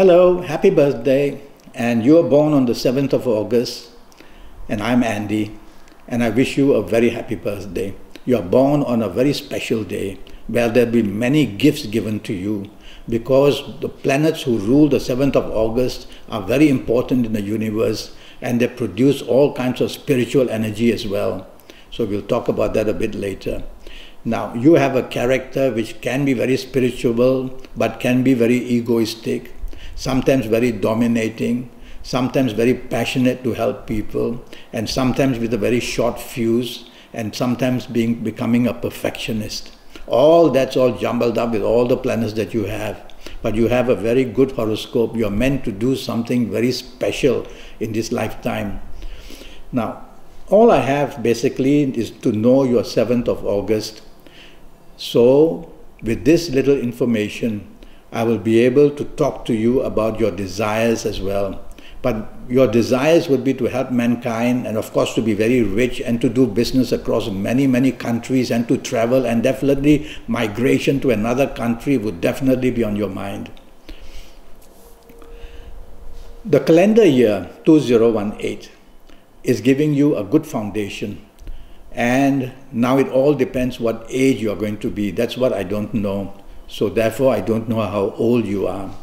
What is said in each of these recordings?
Hello, happy birthday. And you are born on the 7th of August. And I'm Andy. And I wish you a very happy birthday. You are born on a very special day where there will be many gifts given to you because the planets who rule the 7th of August are very important in the universe and they produce all kinds of spiritual energy as well. So we'll talk about that a bit later. Now, you have a character which can be very spiritual but can be very egoistic, sometimes very dominating, sometimes very passionate to help people, and sometimes with a very short fuse, and sometimes becoming a perfectionist. That's all jumbled up with all the planets that you have. But you have a very good horoscope. You're meant to do something very special in this lifetime. Now, all I have basically is to know your 7th of August. So, with this little information, I will be able to talk to you about your desires as well. But your desires would be to help mankind and of course to be very rich and to do business across many, many countries and to travel, and definitely migration to another country would definitely be on your mind. The calendar year 2018 is giving you a good foundation, and now it all depends what age you are going to be. That's what I don't know. So therefore I don't know how old you are.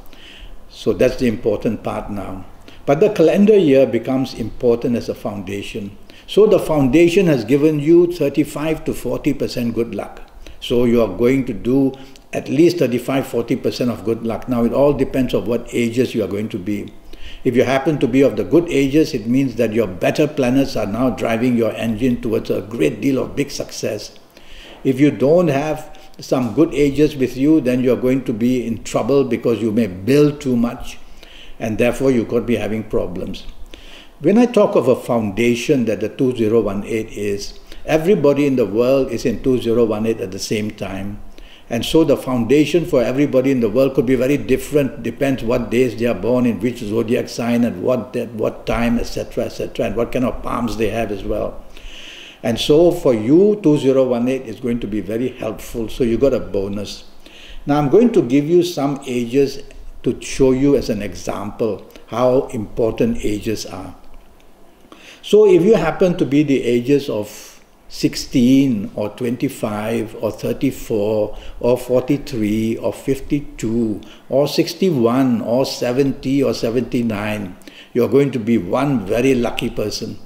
So that's the important part now. But the calendar year becomes important as a foundation. So the foundation has given you 35 to 40% good luck. So you are going to do at least 35-40% of good luck. Now it all depends on what ages you are going to be. If you happen to be of the good ages, it means that your better planets are now driving your engine towards a great deal of big success. If you don't have some good ages with you, then you're going to be in trouble because you may build too much, and therefore you could be having problems. When I talk of a foundation that the 2018 is, everybody in the world is in 2018 at the same time. And so the foundation for everybody in the world could be very different, depends what days they are born, in which zodiac sign, and what time, etc., and what kind of palms they have as well. And so for you, 2018 is going to be very helpful, so you got a bonus. Now I'm going to give you some ages to show you as an example how important ages are. So if you happen to be the ages of 16 or 25 or 34 or 43 or 52 or 61 or 70 or 79, you're going to be one very lucky person.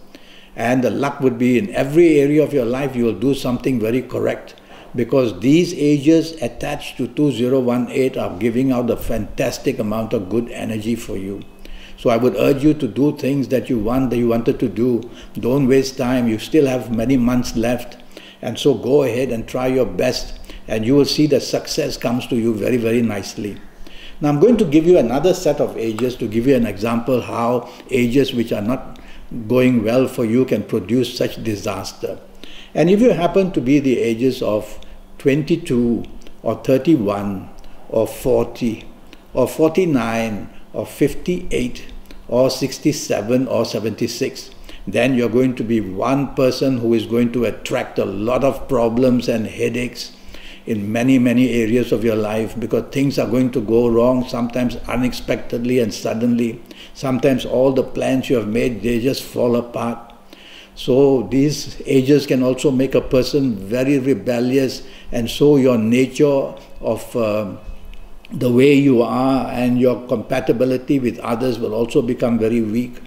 And the luck would be in every area of your life you will do something very correct, because these ages attached to 2018 are giving out a fantastic amount of good energy for you. So I would urge you to do things that you wanted to do. Don't waste time. You still have many months left. And so go ahead and try your best, and you will see that success comes to you very, very nicely. Now I'm going to give you another set of ages to give you an example how ages which are not going well for you can produce such disaster. And if you happen to be the ages of 22 or 31 or 40 or 49 or 58 or 67 or 76, then you're going to be one person who is going to attract a lot of problems and headaches in many, many areas of your life, because things are going to go wrong, sometimes unexpectedly and suddenly. Sometimes all the plans you have made, they just fall apart. So these ages can also make a person very rebellious, and so your nature of the way you are and your compatibility with others will also become very weak.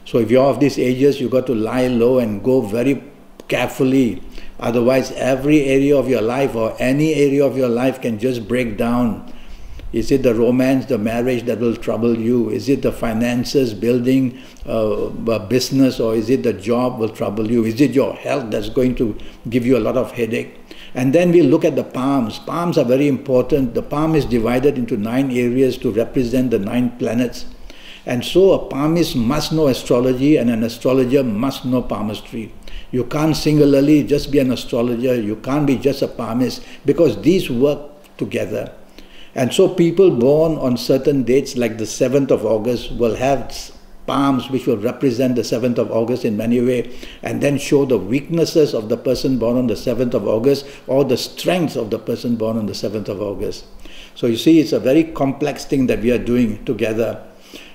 So if you're of these ages, you've got to lie low and go very carefully. Otherwise, every area of your life or any area of your life can just break down. Is it the romance, the marriage that will trouble you? Is it the finances, building a business, or is it the job will trouble you? Is it your health that's going to give you a lot of headache? And then we look at the palms. Palms are very important. The palm is divided into 9 areas to represent the 9 planets. And so a palmist must know astrology, and an astrologer must know palmistry. You can't singularly just be an astrologer. You can't be just a palmist, because these work together. And so people born on certain dates like the 7th of August will have palms which will represent the 7th of August in many ways, and then show the weaknesses of the person born on the 7th of August or the strengths of the person born on the 7th of August. So you see, it's a very complex thing that we are doing together.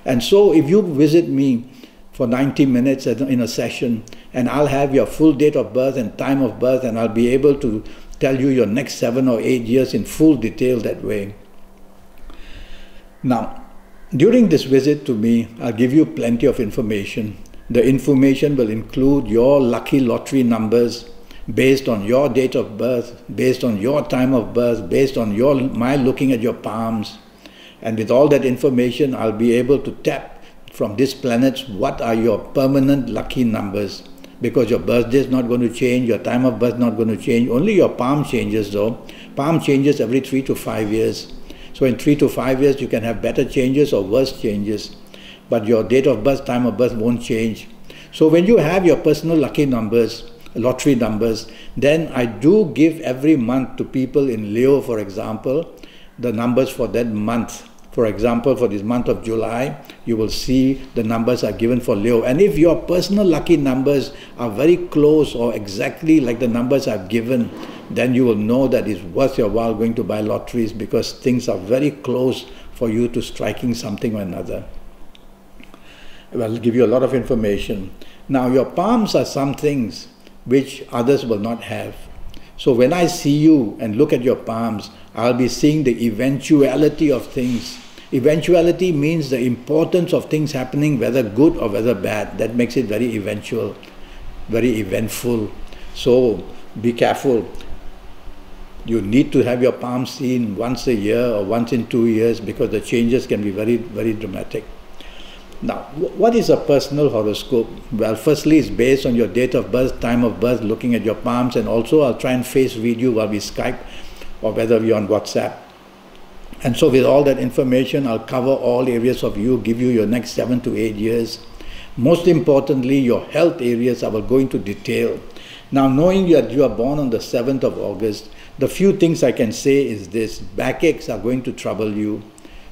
And so if you visit me for 90 minutes in a session, and I'll have your full date of birth and time of birth, and I'll be able to tell you your next 7 or 8 years in full detail that way. Now, during this visit to me, I'll give you plenty of information. The information will include your lucky lottery numbers based on your date of birth, based on your time of birth, based on my looking at your palms. And with all that information, I'll be able to tap from these planets what are your permanent lucky numbers. Because your birthday is not going to change, your time of birth is not going to change, only your palm changes though. Palm changes every 3 to 5 years. So in 3 to 5 years you can have better changes or worse changes. But your date of birth, time of birth won't change. So when you have your personal lucky numbers, lottery numbers, then I do give every month to people in Leo, for example, the numbers for that month. For example, for this month of July, you will see the numbers are given for Leo. And if your personal lucky numbers are very close or exactly like the numbers I've given, then you will know that it's worth your while going to buy lotteries, because things are very close for you to striking something or another. Well, I'll give you a lot of information. Now, your palms are some things which others will not have. So when I see you and look at your palms, I'll be seeing the eventuality of things. Eventuality means the importance of things happening, whether good or whether bad. That makes it very eventual, very eventful. So be careful. You need to have your palms seen once a year or once in 2 years, because the changes can be very, very dramatic. Now, what is a personal horoscope? Well, firstly, it's based on your date of birth, time of birth, looking at your palms, and also I'll try and face read you while we Skype or whether we're on WhatsApp. And so with all that information, I'll cover all areas of you, give you your next 7 to 8 years. Most importantly, your health areas I will go into detail. Now, knowing that you are born on the 7th of August, the few things I can say is this: backaches are going to trouble you.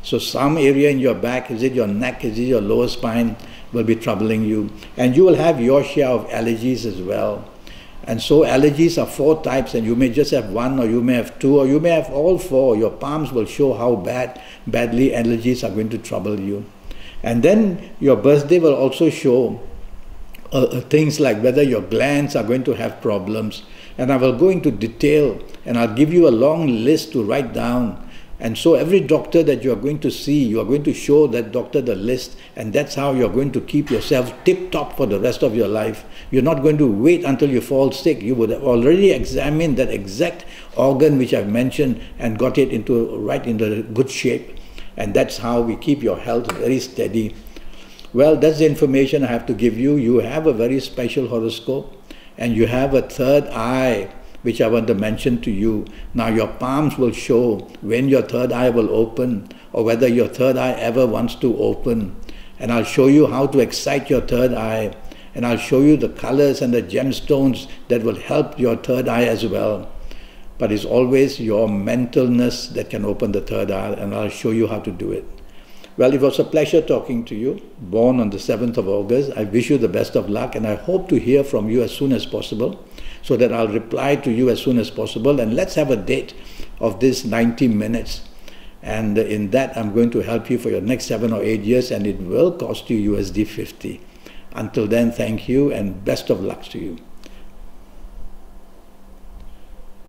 So some area in your back, is it your neck, is it your lower spine, will be troubling you. And you will have your share of allergies as well. And so allergies are 4 types, and you may just have 1, or you may have 2, or you may have all 4. Your palms will show how badly allergies are going to trouble you. And then your birthday will also show things like whether your glands are going to have problems. And I will go into detail, and I'll give you a long list to write down. And so every doctor that you are going to see, you are going to show that doctor the list, and that's how you're going to keep yourself tip-top for the rest of your life. You're not going to wait until you fall sick. You would have already examined that exact organ which I've mentioned and got it right into good shape. And that's how we keep your health very steady. Well, that's the information I have to give you. You have a very special horoscope, and you have a third eye, which I want to mention to you. Now your palms will show when your third eye will open, or whether your third eye ever wants to open. And I'll show you how to excite your third eye. And I'll show you the colors and the gemstones that will help your third eye as well. But it's always your mentalness that can open the third eye, and I'll show you how to do it. Well, it was a pleasure talking to you. Born on the 7th of August. I wish you the best of luck, and I hope to hear from you as soon as possible, so that I'll reply to you as soon as possible. And let's have a date of this 90 minutes. And in that, I'm going to help you for your next 7 or 8 years, and it will cost you USD 50. Until then, thank you and best of luck to you.